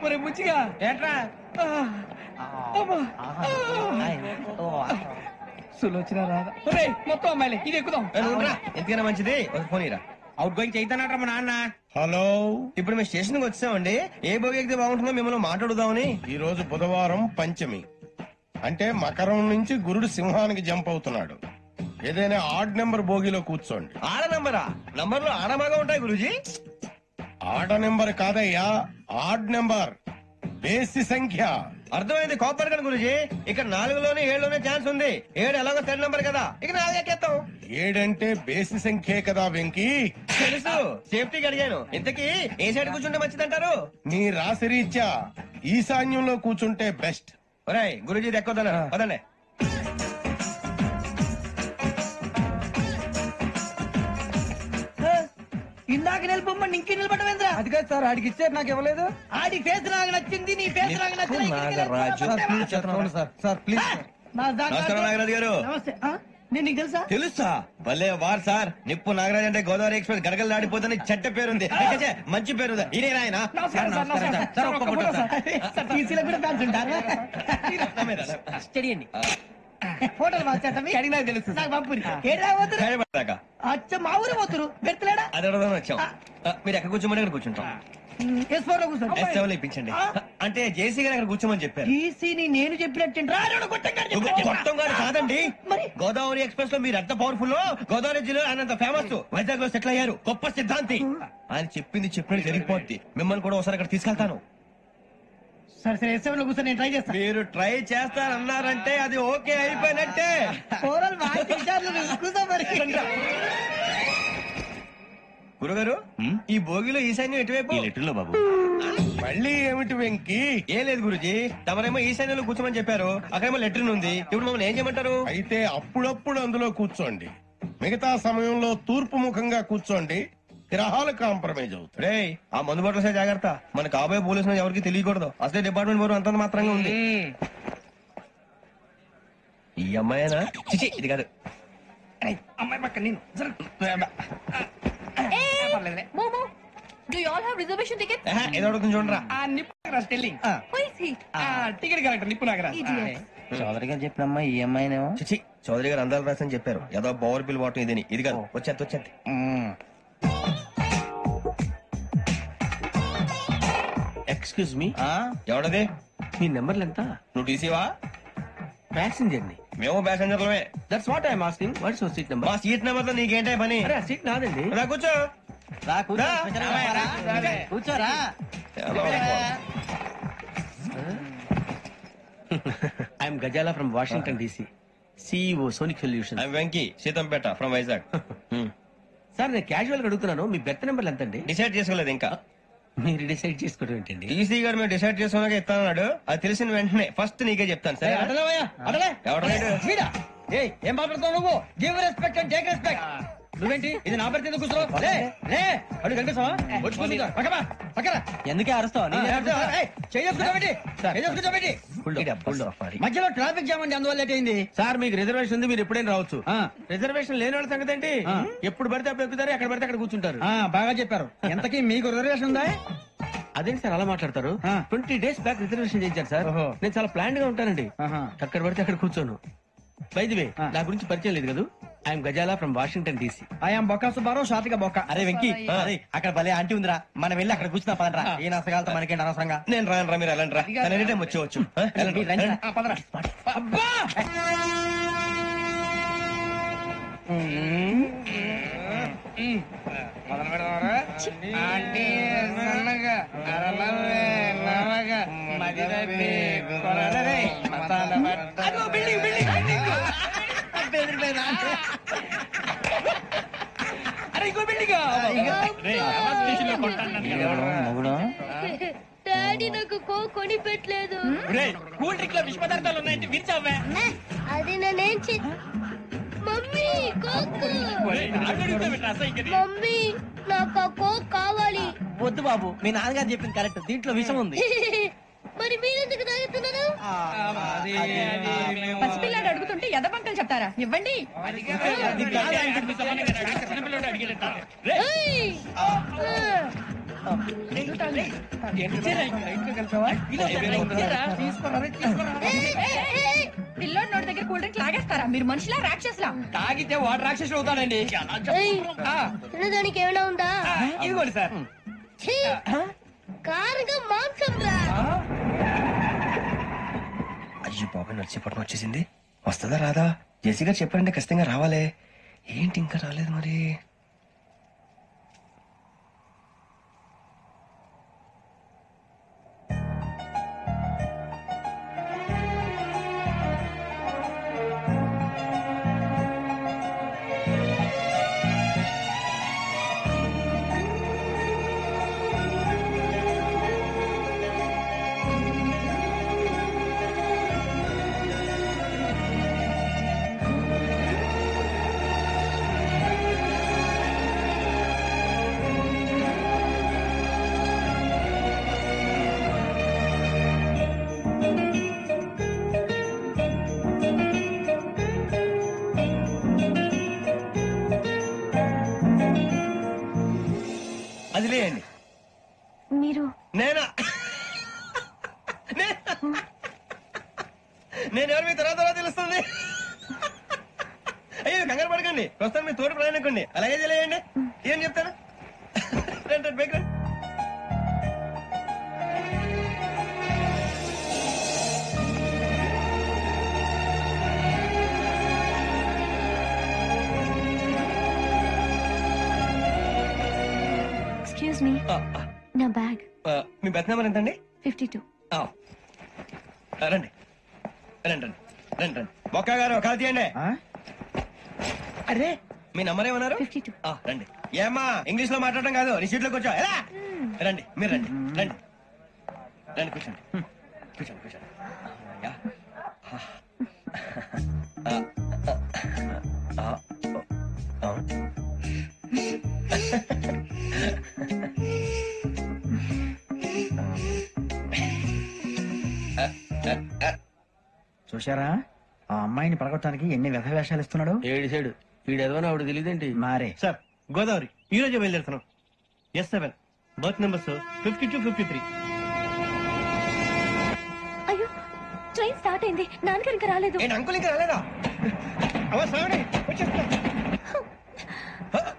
ఒరే బుచ్చిగా ఏంట్రా సులోచన రాదా ఒరే మొత్తం అమ్మాయిలే ఇది ఎక్కుదాం ఎందుకైనా మంచిది ఒక ఫోన్ ఇరా అవుట్ గోయింగ్ చేద్దానట్రా మా నాన్న. హలో, ఇప్పుడు మేము స్టేషన్ కి వచ్చామండి. ఏ బోగి ఎక్కితే బాగుంటుందో మిమ్మల్ని మాట్లాడుదామని. ఈ రోజు బుధవారం పంచమి, అంటే మకరం నుంచి గురుడు సింహానికి జంప్ అవుతున్నాడు. ఏదైనా ఆడ్ నెంబర్ బోగిలో కూర్చోండి. ఆడ నంబరా? నంబర్లు ఆడబాగా ఉంటాయి గురూజీ. ఆడ నెంబర్ కాదయ్యా, ఆడ్ నెంబర్, బేసి సంఖ్య. అర్థమైంది. కాపర్ కదా గురూజీ. ఇక్కడ 4లోనే 7లోనే ఛాన్స్ ఉంది. 7 ఎలాగో థర్డ్ నంబర్ కదా, ఇక 4 ఎక్కేస్తాం. 7 అంటే బేసి సంఖ్యే కదా వెంకీ. తెలుసు, సేఫ్టీకి అడిగాను. ఇంతకీ ఏ సైడ్ కూర్చుంటే మంచిదంటారు? నీ రాశి రీత్యా ఈశాన్యంలో కూర్చుంటే బెస్ట్. ఒరేయ్ గురూజీ దెక్కొద్దన పదండి. ఇందాక నిలబొమ్మని ఇంకే నిలబడమేంద్రా? అది కాదు సార్, ఆడికి ఇచ్చారు నాకు ఇవ్వలేదు. ఆడి ఫేస్ నాకు నచ్చింది, నీ ఫేస్ నాకు నచ్చింది. Sir please. నమస్కారం నాగరాజు గారు. నమస్తే. నేను నీకు తెలుసా? తెలుసా? భలే వార్ సార్. నిప్పు నాగరాజ్ అంటే గోదావరి ఎక్స్ప్రెస్ గడగలు దాడిపోతుంది చెట్ట పేరుంది. మంచి పేరు. ఇదే ఆయన. ఫోటోలు మార్చేస్తాం. తెలుసు నాకు పంపుని. అచ్చ మా ఊరు పోతురు పెడతలేడా? అది అడగదామని వచ్చాం. మీరు ఎక్కడ కూర్చోమని అక్కడ కూర్చుంటాం. ఇప్పించండి. అంటే జేసీ గారు అక్కడ కూర్చోమని చెప్పారు. నేను చెప్పినట్టు మొత్తం గారు కాదండి. గోదావరి ఎక్స్ప్రెస్ లో మీరు ఎంత పవర్ఫుల్, గోదావరి జిల్లా ఆయన ఫేమస్. వైజాగ్ లో సెటిల్ అయ్యారు. గొప్ప సిద్ధాంతి. ఆయన చెప్పింది చెప్పినట్టు జరిగిపోద్ది. మిమ్మల్ని కూడా ఒకసారి అక్కడ తీసుకెళ్తాను. సరే సరే, ఎస్ఎంలో కూర్చొని నేను ట్రై చేస్తాను. మీరు ట్రై చేస్తారన్నారంటే అది ఓకే అయిపోయినట్టే. గురుగారు, ఈ భోగిలో ఈశాన్యం ఎటువైపు? లెటర్లో బాబు. మళ్ళీ ఏమిటి వెంకీ? ఏం లేదు గురుజీ, తమరేమో ఈశాన్యంలో కూర్చోమని చెప్పారు. అక్కడేమో లెటర్ ఉంది. ఇప్పుడు మమ్మల్ని ఏం చేయమంటారు? అయితే అప్పుడప్పుడు అందులో కూర్చోండి. మిగతా సమయంలో తూర్పు ముఖంగా కూర్చోండి. గ్రహాలు కాంప్రమైజ్ అవుతాయి. రే, ఆ మందు బట్టలసే జాగ్రత్త. మన కాబోయే పోలీసులు ఎవరికి తెలియకూడదు. అసలే డిపార్ట్మెంట్ బోరు అంత మాత్రంగా ఉంది. ఈ అమ్మాయినా? చిచి, ఇది కాదు. అమ్మాయి పక్క నేను. Do you all have reservation tickets? ఏదో అడుగుతుంది చూడరా. నిప్పు Nagaraj telling. Who is he? Ticket correct నిప్పు నాగరాజ్. చౌదరి గారు చెప్పినమ్మా ఈ అమ్మాయినేమో. చిచి, చౌదరి గారు అందాలు రాసని చెప్పారు. ఏదో పవర్ బిల్ వాటం ఇదని. ఇది కాదు. వచ్చేది. Excuse me, ఎవడది? మీ నెంబర్లు ఎంత? నువ్వు టీసీవా? ప్యాసింజర్ ని. మేము ప్యాసెంజర్లమే. That's what I'm asking. What's your seat number? మా సీట్ నెంబర్ తో నీకేంటే పని? అరే ఆ సీట్ నాదండి. రా కూర్చో. కూర్చోరా. I'm Gazala from Washington DC, CEO Sonic solution. Venky Seethampeta from Vizag. Sir నేను క్యాజువల్ గా అడుగుతున్నాను, మీ బెర్త్ నెంబర్లు ఎంతండి? డిసైడ్ చేసుకోలేదు ఇంకా. మీరు డిసైడ్ చేసుకోవడం ఏంటండి? టీసీ గారు మేము డిసైడ్ చేసుకున్నాక ఇస్తానన్నాడు. అది తెలిసిన వెంటనే ఫస్ట్ నీకే చెప్తాను. సరే ఎవడ ఏం మాట్లాడుతావు నువ్వు? Give respect and take respect. నువ్వేంటి ఇది నా పరిస్థితి కూర్చున్నావు? అడుగు కనిపిస్తావా? ఎందుకే అరుస్తావు? మధ్యలో ట్రాఫిక్ జామ్ అండి, అందువల్ల లేట్ అయింది. సార్ మీకు రిజర్వేషన్ ఉంది, మీరు ఎప్పుడైనా రావచ్చు. రిజర్వేషన్ లేని వాళ్ళ సంగతి ఏంటి? ఎప్పుడు పడితే అప్పుడు ఎక్కుతారు, ఎక్కడ పడితే అక్కడ కూర్చుంటారు. బాగా చెప్పారు. ఎంతకీ మీకు రిజర్వేషన్ ఉందా? అదేంటి సార్ అలా మాట్లాడతారు? 20 days బ్యాక్ రిజర్వేషన్ చేయించారు సార్. నేను చాలా ప్లాన్డ్ గా ఉంటానండి. అక్కడ పడితే అక్కడ కూర్చోను. బై ది వే, నా గురించి పరిచయం లేదు కదా. I'm Gazala from Washington DC. I'm Bokka Subbarao, షాతిక బొక్క. అరే వెంకీ, అక్కడ భలే ఆంటీ ఉందిరా. మనం వెళ్ళి అక్కడ కూర్చున్నా పదరా. ఏ నసగాలతో మనకేంటి అనవసరంగా. నేను రాను రా, మీరు వెళ్ళండి రా. Any time వచ్చేవచ్చు. డాడీ నాకు కొని పెట్టలేదు. కూల్ డ్రింక్ లో విష పదార్థాలు ఉన్నాయంటే విరిచావే. అది నేనేం మమ్మీ కోక్. మమ్మీ నాకు ఆ కోక్ కావాలి. వద్దు బాబు, మీ నాన్నగారు చెప్పింది కరెక్ట్. దీంట్లో విషం ఉంది. మరి మీరెందుకు తాగుతున్నారు? పసిపిల్లాడు అడుగుతుంటే ఎదబంకలు చెప్తారా? ఇవ్వండి. పిల్లోడి నోటి దగ్గర కూల్ డ్రింక్ లాగేస్తారా మీరు? మనుషులా రాక్షసులా? తాగితే వాడు రాక్షసుడు అవుతాడండి. తినడానికి ఏమైనా ఉందా? ఇదిగోండి సార్. ఛీ! కారుగా మాంసం రా. అయ్యో బాబాయ్ నడిచేపట్నం వచ్చేసింది. వస్తుందా రాదా? జెసి గారు చెప్పారంటే ఖచ్చితంగా రావాలే. ఏంటి ఇంకా రాలేదు మరి? అది లేయండి. మీరు నేనా? నేను ఎవరు మీ తర్వాత తెలుస్తుంది. అయ్యో కంగారు పడకండి, ప్రస్తుతం మీ తోటి ప్రయాణకండి. అలాగే తెలియండి. ఏం చెప్తాను? రండి బైక్ రండి. ఎక్స్క్యూజ్ మీ, నా బ్యాగ్. మీ బెత్ నెంబర్ ఎంతండి? 52. రండి రండి రండి రండి రండి. బొక్క గారు కాల్ తీయండి. అరే మీ నంబర్ ఏమన్నారు? 52. రండి. ఏమ్మా ఇంగ్లీష్ లో మాట్లాడడం కాదు, రిసీట్ లో కూర్చో. ఎలా రండి, మీరు రండి రండి రండి, కూర్చోండి కూర్చోండి కూర్చోండి. యా. చూశారా ఆ అమ్మాయిని పడగొట్టడానికి ఎన్ని వ్యధ వేషాలు ఇస్తున్నాడు. ఏడు సైడు వీడెదవో ఆవిడ తెలియదేంటి. మారే సార్ గోదావరి ఈ రోజే బయలుదేరుతున్నాం. S7 berth numbers 52, 53. అయ్యో, ట్రైన్ స్టార్ట్ అయింది. నాన్నగారు ఇంకా రాలేదు. ఏంటి అంకుల్ ఇంకా రాలేదా?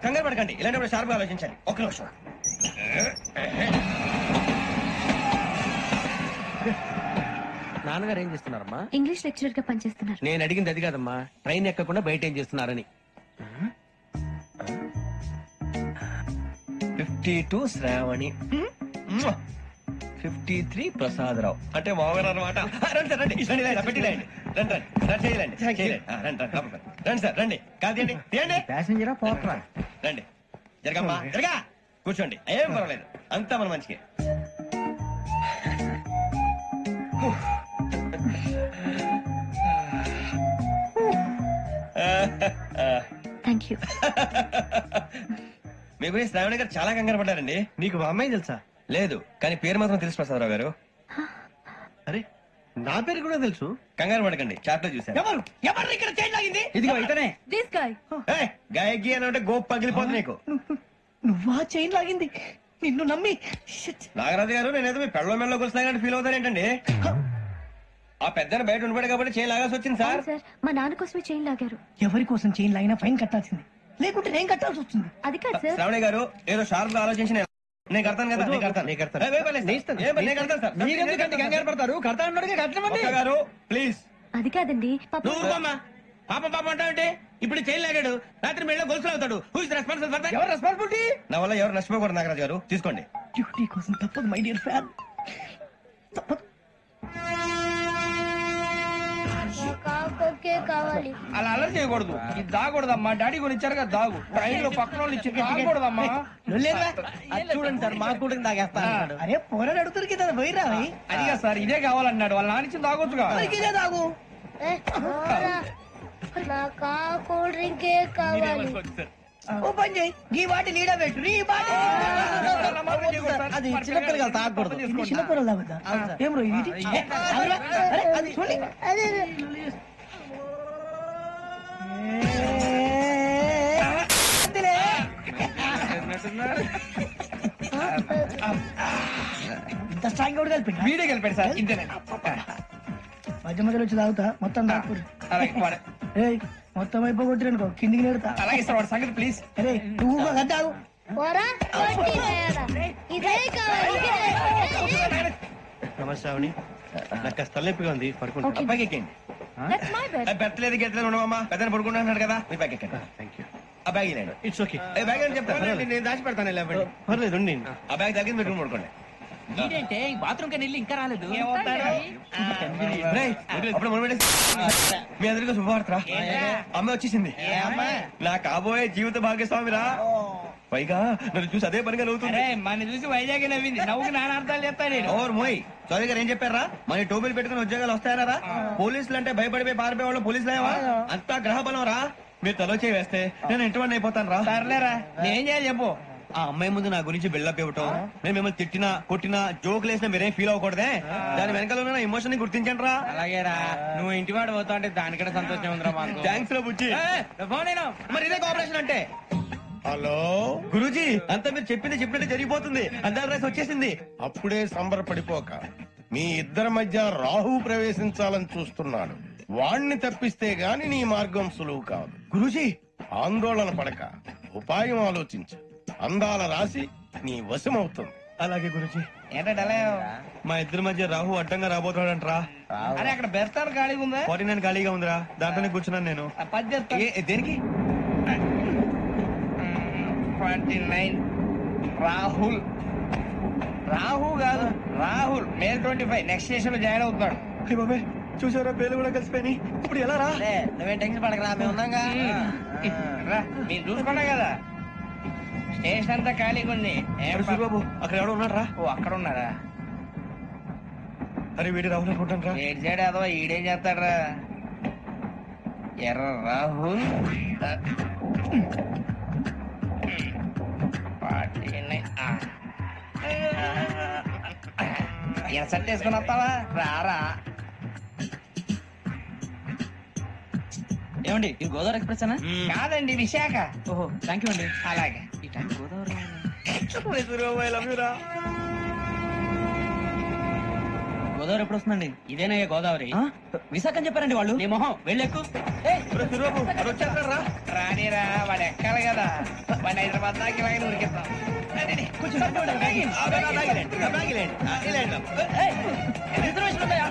కంగారు పడకండి, ఇలాంటప్పుడు షార్ప్గా ఆలోచించాలి. ఒక్క నిమిషం. నాన్నగారు ఏం చేస్తున్నారమ్మా? ఇంగ్లీష్ లెక్చరర్ గా పనిచేస్తున్నారు. నేను అడిగింది అది కాదమ్మా, ట్రైన్ ఎక్కకుండా బయట ఏం చేస్తున్నారని. 52 శ్రావణి, 53 ప్రసాదరావు అంటే మామగారు అనమాట. రండి సార్ రండి రండి, ఇలా పెట్టి రండి రండి రండి రండి చేయాలండి రండి రండి రండి సార్ రండి. కాదు తీయండి తీయండి. ప్యాసింజరా పోట్రా. రండి జరగమ్మా జరగా, కూర్చోండి. ఏం పర్వాలేదు, అంతా మన మంచికి. Thank you. మీ గురించి శ్రావణి గారు చాలా కంగారు పడ్డారండి. నీకు మా అమ్మాయి తెలుసా? లేదు, కానీ పేరు మాత్రం తెలుసు ప్రసాదరావు గారు. అరే నా పేరు కూడా తెలుసు. కంగారు పడకండి, చాట్లో చూసాను. ఎవరు ఎవరు ఇక్కడ చైన్ లాగింది? ఇదిగో ఇతనే. This guy. గాయకి అని అంటే గోప్ పగిలిపోతుంది నీకు. నువ్వా చైన్ లాగింది? నిన్ను నమ్మి. నాగరాజు గారు నేనేదో మీ పెళ్ళ మెళ్ళ గురిసినట్టు ఫీల్ అవుతారేంటండి? ఆ పెద్దని బయట ఉండిపోయాడు కాబట్టి చేయి లాగాల్సి వచ్చింది సార్. సార్, మా నాన్న కోసమే చైన్ లాగారు. ఎవరి కోసం చైన్ లాగినా ఫైన్ కట్టాల్సింది, లేకుంటే నేను కట్టాల్సి వస్తుంది. అది కాదు సార్. శ్రావణి గారు ఏదో షార్ప్ గా ఆలోచించి నేను కడతాను కదా. నేను కడతాను. నేను కడతాను సార్. మీరెందుకంటే కంగారు పడతారు? కడతా అన్నాడుగా, కట్టమండి. ఒక్క గారు ప్లీజ్. అది కాదండి పాప. నువ్వు ఊరుకోమ్మా. పాప పాప అంటావంటే ఇప్పుడు చైన్ లాగాడు, రాత్రి మెళ్ళ గొలుసులు అవుతాడు. Who is responsible for that? ఎవరు రెస్పాన్సిబిలిటీ? నా వల్ల ఎవరు నష్టపోకూడదు నాగరాజు గారు, తీసుకోండి. డ్యూటీ కోసం తప్పదు మై డియర్ ఫ్యాన్, తప్పదు. కావాలి. అలా అలర్ట్ చేయకూడదు. ఇది దాగకూడదమ్మా. డాడీ కూడా ఇచ్చారు కదా దాగు. ట్రైన్ లో పక్కన వాళ్ళు ఇచ్చి దాగకూడదమ్మా. చూడండి సార్, మా కూడా తాగేస్తాను. అరే పోరాడు అడుగుతారు కదా, పోయిరా. అదిగా సార్, ఇదే కావాలన్నాడు. వాళ్ళ నాన్న ఇచ్చింది తాగొచ్చుగా. ఇదే తాగు. నాకు కూల్ డ్రింకే కావాలి. ఓ పని చేయి, ఈ వాటి లీడ పెట్టు. అది చిన్నపిల్లలు కదా, తాగకూడదు. చిన్నపిల్లలు తాగుతా. ఏం రో ఇది? అది చూడండి. అదే ఇంత స్ట్రాంగ్ కూడా కలిపి వీడే గెలిపాడు సార్ ఇంతేనే మధ్య మధ్యలో వచ్చి తాగుతా మొత్తం తాగుతుంది అలాగే వాడు- మొత్తం అయిపోగొట్టిరనుకో కిందికి నేడుతా అలాగే సార్ వాడు సంగతి ప్లీజ్. అరే నువ్వు కదా ఇదే కావాలి నమస్తే ఆవిడ నాకు కాస్త తలెప్పిగా ఉంది పడుకుంటా అబ్బాయికి ఎక్కండి. That's my bed. పెట్టలేదు గెట్టలేదు ఉండవమ్మా పెద్దని పడుకుంటున్నాడు కదా మీ బ్యాగ్ ఎక్కండి. థ్యాంక్ యూ ఆ బ్యాగ్ ఇలాండి ఇట్స్ ఓకే బ్యాగ్ అని చెప్తాను నేను దాచి పెడతాను పర్లేదు ఉండి ఆ బ్యాగ్ తగ్గింది పెట్టుకుని పడుకోండి. ఏంటంటే బాత్రూమ్ కని వెళ్ళి ఇంకా రాలేదు. రేయ్, అప్పుడు మొదలు పెట్టేసి. మీ అందరికీ శుభవార్తరా అమ్మ వచ్చేసింది నా కాబోయే జీవిత భాగ్యస్వామిరా. పైగా నన్ను చూసి అదే పనిగా నవ్వుతుంది. మన చూసి వైజాగ్ నవ్వింది. నవ్వుకి నాన్న అర్థాలు చెప్తాడు. ఓర్ మోయ్ చౌదరి గారు ఏం చెప్పారా మన టోబీలు పెట్టుకుని ఉద్యోగాలు వస్తాయనరా? పోలీసులు అంటే భయపడిపోయి పారిపోయే వాళ్ళు పోలీసులేవా? అంతా గ్రహ బలం రా. మీరు తలో చేయి వేస్తే నేను ఇంటివాడిని అయిపోతాను రా. సర్లేరా నేనేం చేయాలి చెప్పు. ఆ అమ్మాయి ముందు నా గురించి బిల్డప్ ఇవ్వటం, నేను మిమ్మల్ని తిట్టినా కొట్టినా జోకులు వేసినా మీరేం ఫీల్ అవ్వకూడదే. దాని వెనకాల ఉన్న ఎమోషన్ ని గుర్తించండి రా. అలాగేరా నువ్వు ఇంటి వాడు పోతా అంటే దానికంటే సంతోషం ఉందిరా మాకు. థ్యాంక్స్ రా బుజ్జి. ఫోన్ అయినా మరి ఇదే కోఆపరేషన్ అంటే. హలో, గురూజీ అంతా మీరు చెప్పింది చెప్పినట్టు జరిగిపోతుంది. అందాల రైస్ వచ్చేసింది. అప్పుడే సంబరపడిపోక మీ ఇద్దరి మధ్య రాహు ప్రవేశించాలని చూస్తున్నాడు. వాణ్ణి తప్పిస్తే గాని నీ మార్గం సులువు కాదు. గురూజీ ఆందోళన పడక ఉపాయం ఆలోచించు. అందాల రాశి నీ వశమవుతుంది. అలాగే గురూజీ. ఏంటంటే మా ఇద్దరి మధ్య రాహు అడ్డంగా రాబోతున్నాడంట్రా. అరే అక్కడ బెర్తాను ఖాళీగా ఉందా? 49 ఖాళీగా ఉందిరా, దాంట్లోనే కూర్చున్నాను నేను. దేనికి? 49 రాహుల్. రాహు కాదు రాహుల్. మే 25 నెక్స్ట్ స్టేషన్ లో జాయిన్ అవుతున్నాడు. అయ్య బాబాయ్ చూసారా పేర్లు కూడా కలిసిపోయినాయి. ఇప్పుడు ఎలా రా? నువ్వేం టెన్షన్ పడకరా మేము ఉన్నాగా. రా మీరు చూసుకున్నా కదా స్టేషన్ అంతా ఖాళీగా ఉంది. ఏం ప- బాబు అక్కడ ఎవడో ఉన్నాడు రా. ఓ అక్కడ ఉన్నారా? అరే వీడి రాహుల్ అనుకుంటాను రా. ఏడు సైడ్ అదో ఈడేం చేస్తాడరా? ఎర్ర రాహుల్ 49. ఎసట్ వేసుకుని వస్తావా? రారా. ఏమండి ఇది గోదావరి ఎక్స్ప్రెస్ అనా? కాదండి విశాఖ. ఓహో థ్యాంక్ యూ అండి. అలాగే ఈ టైం గోదావరి గోదావరి ఎప్పుడు వస్తుందండి? ఇదేనయ్య గోదావరి. విశాఖ అని చెప్పారండి వాళ్ళు. నీ మొహం వెళ్ళెక్కు. వచ్చేస్తాడు రా. రానిరా వాడు ఎక్కాలి కదా. వాడిని హైదరాబాద్ దాకా ఇలాగే ఉరికిస్తాం. రిజర్వేషన్ ఉన్నాయా?